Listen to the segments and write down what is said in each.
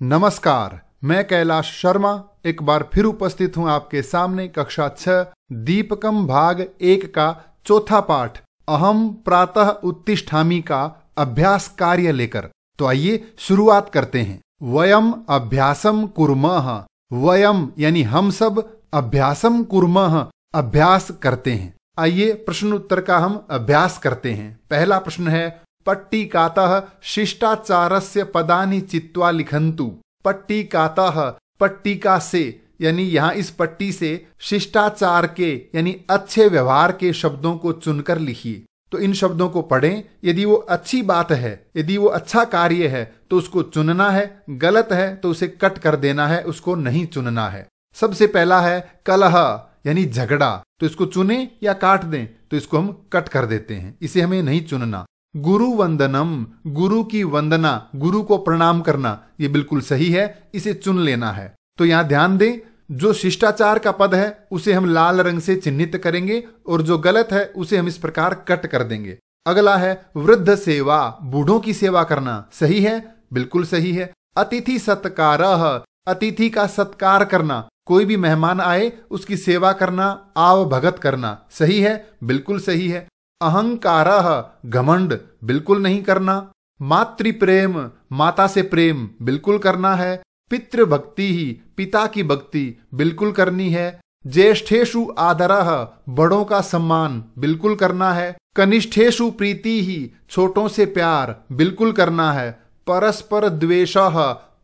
नमस्कार, मैं कैलाश शर्मा एक बार फिर उपस्थित हूं आपके सामने कक्षा 6 दीपकम भाग 1 का चौथा पाठ अहम प्रातः उत्तिष्ठामि का अभ्यास कार्य लेकर। तो आइए शुरुआत करते हैं। वयम अभ्यासम कुर्मः। वयम यानी हम सब, अभ्यासम कुर्मः अभ्यास करते हैं। आइए प्रश्न उत्तर का हम अभ्यास करते हैं। पहला प्रश्न है पट्टिकातः शिष्टाचारस्य पदानि चित्वा लिखन्तु। पट्टिकातः, पट्टिका से यानी यहाँ इस पट्टी से शिष्टाचार के यानी अच्छे व्यवहार के शब्दों को चुनकर लिखिए। तो इन शब्दों को पढ़ें। यदि वो अच्छी बात है, यदि वो अच्छा कार्य है तो उसको चुनना है, गलत है तो उसे कट कर देना है, उसको नहीं चुनना है। सबसे पहला है कलह यानी झगड़ा, तो इसको चुने या काट दें, तो इसको हम कट कर देते हैं, इसे हमें नहीं चुनना। गुरु वंदनम, गुरु की वंदना, गुरु को प्रणाम करना, ये बिल्कुल सही है, इसे चुन लेना है। तो यहाँ ध्यान दें, जो शिष्टाचार का पद है उसे हम लाल रंग से चिन्हित करेंगे और जो गलत है उसे हम इस प्रकार कट कर देंगे। अगला है वृद्ध सेवा, बूढ़ों की सेवा करना, सही है, बिल्कुल सही है। अतिथि सत्कारः, अतिथि का सत्कार करना, कोई भी मेहमान आए उसकी सेवा करना, आव भगत करना, सही है, बिल्कुल सही है। अहंकारः, घमंड, बिल्कुल नहीं करना। मातृप्रेम, माता से प्रेम, बिल्कुल करना है। पितृभक्ति ही, पिता की भक्ति, बिल्कुल करनी है। ज्येष्ठेषु आदरः, बड़ों का सम्मान, बिल्कुल करना है। कनिष्ठेषु प्रीति ही, छोटों से प्यार, बिल्कुल करना है। परस्पर द्वेषः,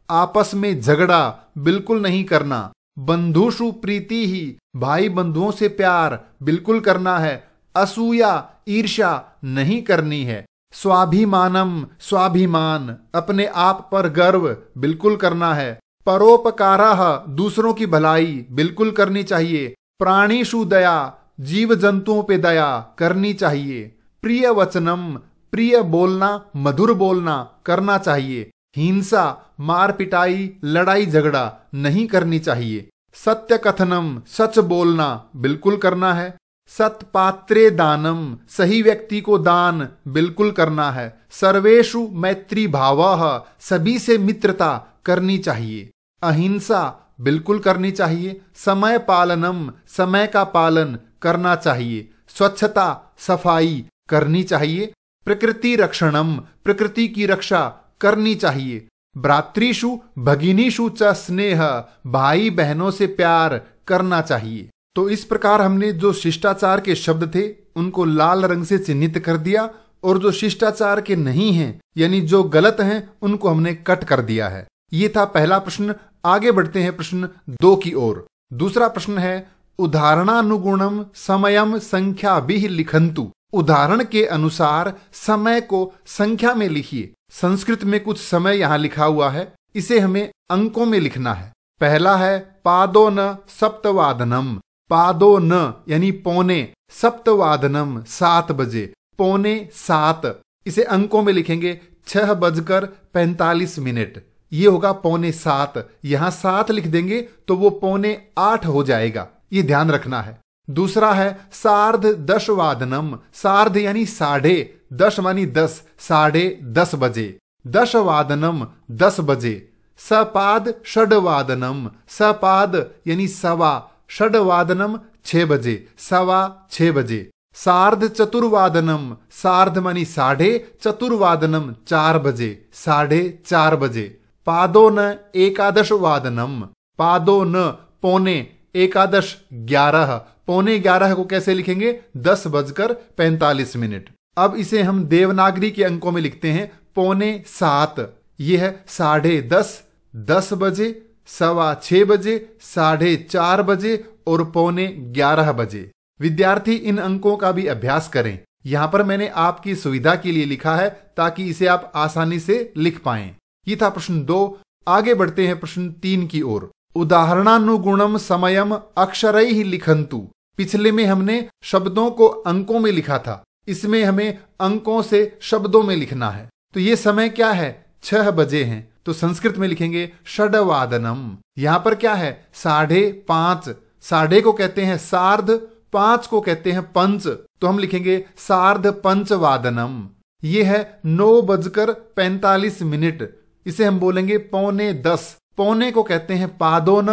आपस में झगड़ा, बिल्कुल नहीं करना। बंधुषु प्रीति ही, भाई बंधुओं से प्यार, बिल्कुल करना है। असूया, ईर्ष्या नहीं करनी है। स्वाभिमानम, स्वाभिमान, अपने आप पर गर्व, बिल्कुल करना है। परोपकारः, दूसरों की भलाई, बिल्कुल करनी चाहिए। प्राणीषु दया, जीव जंतुओं पे दया करनी चाहिए। प्रिय वचनम, प्रिय बोलना, मधुर बोलना करना चाहिए। हिंसा, मार पिटाई, लड़ाई झगड़ा नहीं करनी चाहिए। सत्य कथनम, सच बोलना, बिल्कुल करना है। सत्पात्रे दानम, सही व्यक्ति को दान बिल्कुल करना है। सर्वेषु मैत्री भावः, सभी से मित्रता करनी चाहिए। अहिंसा बिल्कुल करनी चाहिए। समय पालनम, समय का पालन करना चाहिए। स्वच्छता, सफाई करनी चाहिए। प्रकृति रक्षणम, प्रकृति की रक्षा करनी चाहिए। भ्रातृषु भगिनीषु च स्नेह, भाई बहनों से प्यार करना चाहिए। तो इस प्रकार हमने जो शिष्टाचार के शब्द थे उनको लाल रंग से चिन्हित कर दिया और जो शिष्टाचार के नहीं हैं यानी जो गलत हैं उनको हमने कट कर दिया है। ये था पहला प्रश्न। आगे बढ़ते हैं प्रश्न 2 की ओर। दूसरा प्रश्न है उदाहरणानुगुणम समयम संख्या भी लिखन्तु। उदाहरण के अनुसार समय को संख्या में लिखिए। संस्कृत में कुछ समय यहाँ लिखा हुआ है, इसे हमें अंकों में लिखना है। पहला है पादो न सप्तवादनम, पादो न यानी पौने, सप्तवादनम 7 बजे, पौने 7, इसे अंकों में लिखेंगे 6:45। ये होगा पौने 7। यहां 7 लिख देंगे तो वो पौने 8 हो जाएगा, ये ध्यान रखना है। दूसरा है सार्ध दशवादनम, सार्ध यानी 10:30, दश मानी 10, 10:30 बजे। दशवादनम 10 बजे। सपाद षड्वादनम, सपाद यानी सवा, षड्वादनम 6 बजे, सवा 6 बजे। सार्ध चतुर्वादनम, सार्ध मानी 10:30, चतुर्वादनम 4 बजे, 4:30 बजे। पादो न एकादशवादनम, पादो न पौने, एकादश 11, पौने 11 को कैसे लिखेंगे? 10:45। अब इसे हम देवनागरी के अंकों में लिखते हैं पौने 7। यह है 10:30, 10 बजे, सवा 6 बजे, 4:30 बजे और पौने 11 बजे। विद्यार्थी इन अंकों का भी अभ्यास करें। यहां पर मैंने आपकी सुविधा के लिए लिखा है ताकि इसे आप आसानी से लिख पाएं। ये था प्रश्न 2। आगे बढ़ते हैं प्रश्न 3 की ओर। उदाहरणानुगुणम समयम अक्षरैः लिखन्तु। पिछले में हमने शब्दों को अंकों में लिखा था, इसमें हमें अंकों से शब्दों में लिखना है। तो ये समय क्या है? 6 बजे हैं, तो संस्कृत में लिखेंगे षड्वादनम। यहां पर क्या है? 5:30। साढ़े को कहते हैं सार्ध, 5 को कहते हैं पंच, तो हम लिखेंगे सार्ध पंचवादनम। ये है 9:45। इसे हम बोलेंगे 9:45। पौने को कहते हैं पादोन,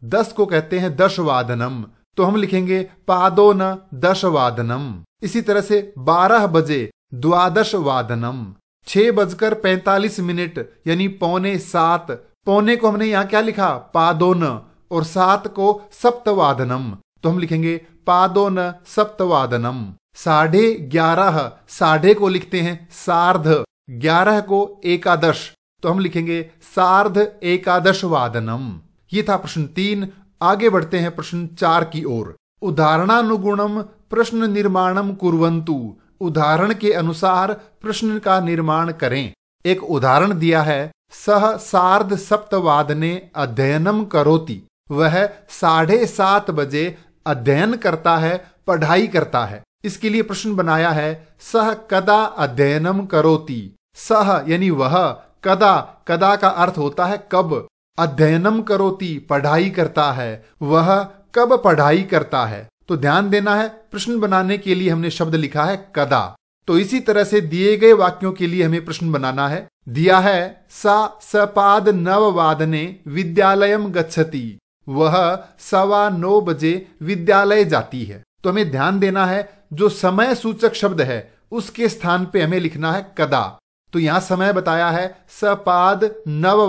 10 को कहते हैं दशवादनम। तो हम लिखेंगे पादोन दशवादनम। इसी तरह से 12 बजे द्वादशवादनम। 6:45 यानी 6:45। पौने को हमने यहाँ क्या लिखा? पादोन। और 7 को सप्तवादनम। तो हम लिखेंगे पादोन सप्तवादनम। 11:30, साढ़े को लिखते हैं सार्ध, 11 को एकादश। तो हम लिखेंगे सार्ध एकादशवादनम। ये था प्रश्न 3। आगे बढ़ते हैं प्रश्न 4 की ओर। उदाहरणानुगुणम प्रश्न निर्माणम कुर्वन्तु। उदाहरण के अनुसार प्रश्न का निर्माण करें। एक उदाहरण दिया है, सह सार्ध सप्तवादने अध्ययनम करोति। वह 7:30 बजे अध्ययन करता है, पढ़ाई करता है। इसके लिए प्रश्न बनाया है, सह कदा अध्ययनम करोति। सह यानी वह, कदा, कदा का अर्थ होता है कब। अध्ययनम करोति पढ़ाई करता है, वह कब पढ़ाई करता है। तो ध्यान देना है, प्रश्न बनाने के लिए हमने शब्द लिखा है कदा। तो इसी तरह से दिए गए वाक्यों के लिए हमें प्रश्न बनाना है। दिया है सा सपाद 9 विद्यालयम गच्छति। वह 9:15 बजे विद्यालय जाती है। तो हमें ध्यान देना है, जो समय सूचक शब्द है उसके स्थान पे हमें लिखना है कदा। तो यहां समय बताया है सपाद 9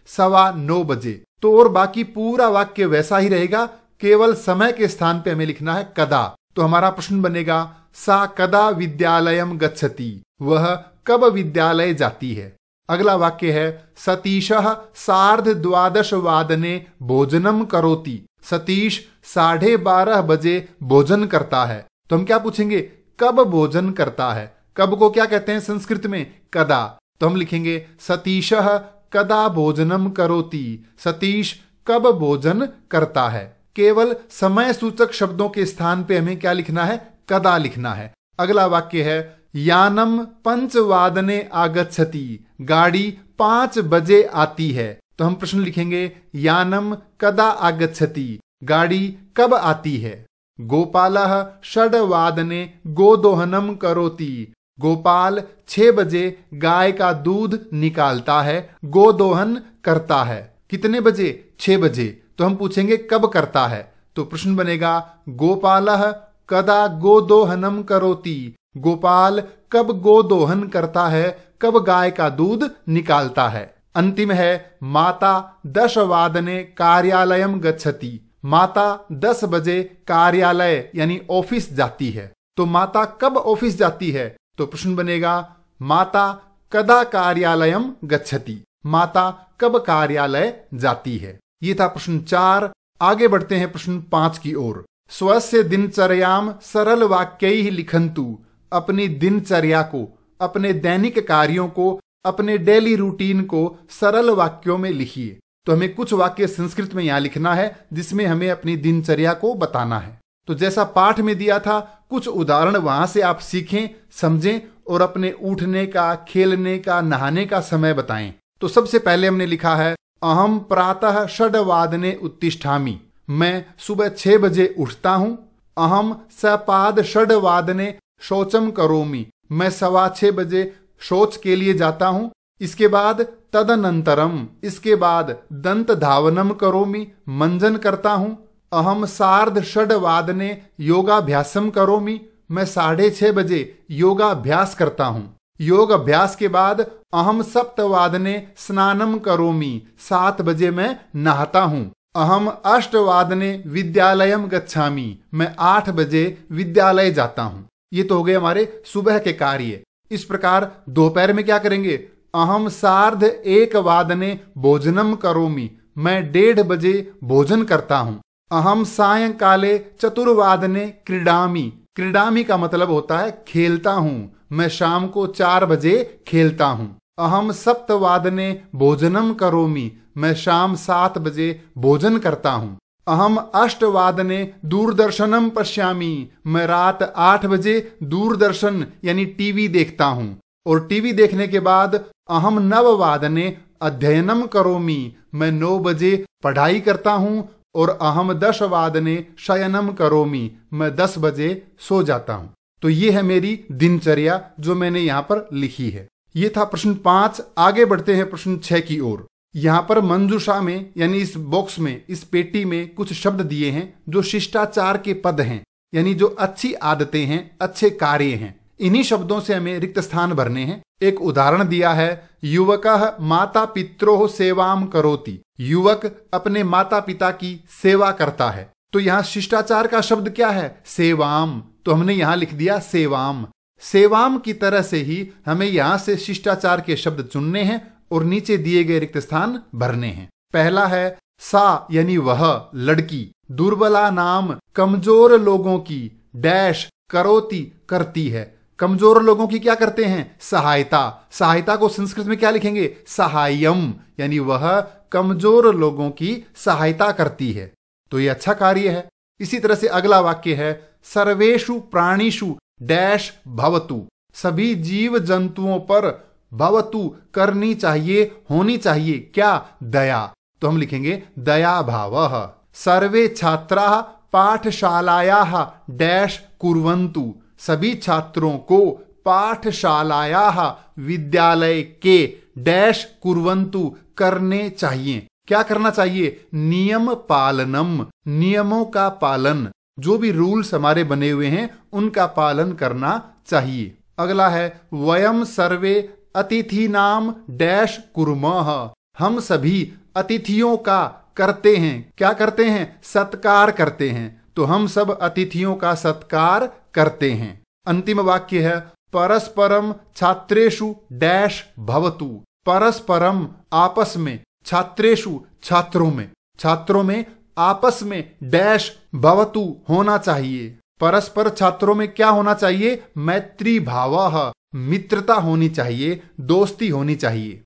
9:15 बजे। तो और बाकी पूरा वाक्य वैसा ही रहेगा, केवल समय के स्थान पे हमें लिखना है कदा। तो हमारा प्रश्न बनेगा सा कदा विद्यालयम गच्छति। वह कब विद्यालय जाती है। अगला वाक्य है सतीशः 12:30 भोजनम करोति। सतीश 12:30 बजे भोजन करता है। तो हम क्या पूछेंगे? कब भोजन करता है। कब को क्या कहते हैं संस्कृत में? कदा। तो हम लिखेंगे सतीशः कदा भोजनम करोति। सतीश कब भोजन करता है। केवल समय सूचक शब्दों के स्थान पे हमें क्या लिखना है? कदा लिखना है। अगला वाक्य है यानम 5:15 आगच्छति। गाड़ी 5 बजे आती है। तो हम प्रश्न लिखेंगे यानम कदा आगच्छति। गाड़ी कब आती है। गोपालः 6:15 गोदोहनम करोति। गोपाल 6 बजे गाय का दूध निकालता है, गोदोहन करता है। कितने बजे? 6 बजे। तो हम पूछेंगे कब करता है। तो प्रश्न बनेगा गोपालः कदा गोदोहनम करोति। गोपाल कब गोदोहन करता है, कब गाय का दूध निकालता है। अंतिम है माता 10:15 कार्यालयम गच्छति। माता 10 बजे कार्यालय यानी ऑफिस जाती है। तो माता कब ऑफिस जाती है। तो प्रश्न बनेगा माता कदा कार्यालयम गच्छति। माता कब कार्यालय जाती है। ये था प्रश्न 4। आगे बढ़ते हैं प्रश्न 5 की ओर। स्वस्य दिनचर्याम सरल वाक्यैः लिखन्तु। अपनी दिनचर्या को, अपने दैनिक कार्यों को, अपने डेली रूटीन को सरल वाक्यों में लिखिए। तो हमें कुछ वाक्य संस्कृत में यहां लिखना है जिसमें हमें अपनी दिनचर्या को बताना है। तो जैसा पाठ में दिया था, कुछ उदाहरण वहां से आप सीखें, समझें और अपने उठने का, खेलने का, नहाने का समय बताएं। तो सबसे पहले हमने लिखा है अहम प्रातः 6:15 उत्तिष्ठामि। मैं सुबह 6 बजे उठता हूं। अहम सपाद 6:15 शौचम करोमि। मैं 6:15 बजे शौच के लिए जाता हूं। इसके बाद तदनंतरम, इसके बाद दंत धावनम करोमि, मंजन करता हूं। अहम सार्ध 6:15 योगाभ्यासम करोमि। मैं 6:30 बजे योगाभ्यास करता हूं। योग अभ्यास के बाद अहम 7:15 स्नानम करोमि। 7 बजे मैं नहाता हूं। अहम 8:15 विद्यालयम गच्छामि। मैं 8 बजे विद्यालय जाता हूं। ये तो हो गए हमारे सुबह के कार्य। इस प्रकार दोपहर में क्या करेंगे? अहम सार्ध 1:15 भोजनम करोमि। मैं 1:30 बजे भोजन करता हूं। अहम सायंकाले 4:15 क्रीडामि। क्रीडामि का मतलब होता है खेलता हूं। मैं शाम को 4 बजे खेलता हूं। अहम 7:15 भोजनम करोमि। मैं शाम 7 बजे भोजन करता हूं। अहम 8:15 दूरदर्शनम पश्यामि। मैं रात 8 बजे दूरदर्शन यानी टीवी देखता हूं। और टीवी देखने के बाद अहम 9:15 अध्ययनम करोमि। मैं 9 बजे पढ़ाई करता हूं। और अहम 10:15 शयनम करोमि। मैं 10 बजे सो जाता हूं। तो ये है मेरी दिनचर्या जो मैंने यहां पर लिखी है। ये था प्रश्न 5। आगे बढ़ते हैं प्रश्न 6 की ओर। यहाँ पर मंजूषा में यानी इस बॉक्स में, इस पेटी में कुछ शब्द दिए हैं जो शिष्टाचार के पद हैं, यानी जो अच्छी आदतें हैं, अच्छे कार्य हैं। इन्हीं शब्दों से हमें रिक्त स्थान भरने हैं। एक उदाहरण दिया है, युवकः माता पित्रोः सेवाम करोति। युवक अपने माता पिता की सेवा करता है। तो यहाँ शिष्टाचार का शब्द क्या है? सेवाम। तो हमने यहाँ लिख दिया सेवाम। सेवाम की तरह से ही हमें यहाँ से शिष्टाचार के शब्द चुनने हैं और नीचे दिए गए रिक्त स्थान भरने हैं। पहला है सा यानी वह लड़की, दुर्बला नाम कमजोर लोगों की डैश करोति करती है। कमजोर लोगों की क्या करते हैं? सहायता। सहायता को संस्कृत में क्या लिखेंगे? सहायम, यानी वह कमजोर लोगों की सहायता करती है। तो ये अच्छा कार्य है। इसी तरह से अगला वाक्य है सर्वेषु प्राणीषु डैश भवतु। सभी जीव जंतुओं पर भवतु करनी चाहिए, होनी चाहिए क्या? दया। तो हम लिखेंगे दया भावः। सर्वे छात्राः पाठशालायाः डैश कुर्वन्तु। सभी छात्रों को पाठशालायाः विद्यालय के डैश कुर्वन्तु करने चाहिए। क्या करना चाहिए? नियम पालनम, नियमों का पालन। जो भी रूल्स हमारे बने हुए हैं उनका पालन करना चाहिए। अगला है वयम सर्वे अतिथि नाम डैश कुर्मः। हम सभी अतिथियों का करते हैं, क्या करते हैं? सत्कार करते हैं। तो हम सब अतिथियों का सत्कार करते हैं। अंतिम वाक्य है परस्परम छात्रेषु डैश भवतु। परस्परम आपस में, छात्रेषु छात्रों में, छात्रों में आपस में डैश भवतु होना चाहिए। परस्पर छात्रों में क्या होना चाहिए? मैत्री भावः, मित्रता होनी चाहिए, दोस्ती होनी चाहिए।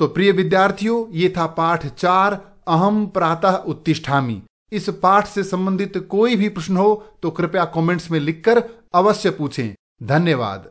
तो प्रिय विद्यार्थियों, ये था पाठ 4 अहम प्रातः उत्तिष्ठामि। इस पाठ से संबंधित कोई भी प्रश्न हो तो कृपया कमेंट्स में लिखकर अवश्य पूछें। धन्यवाद।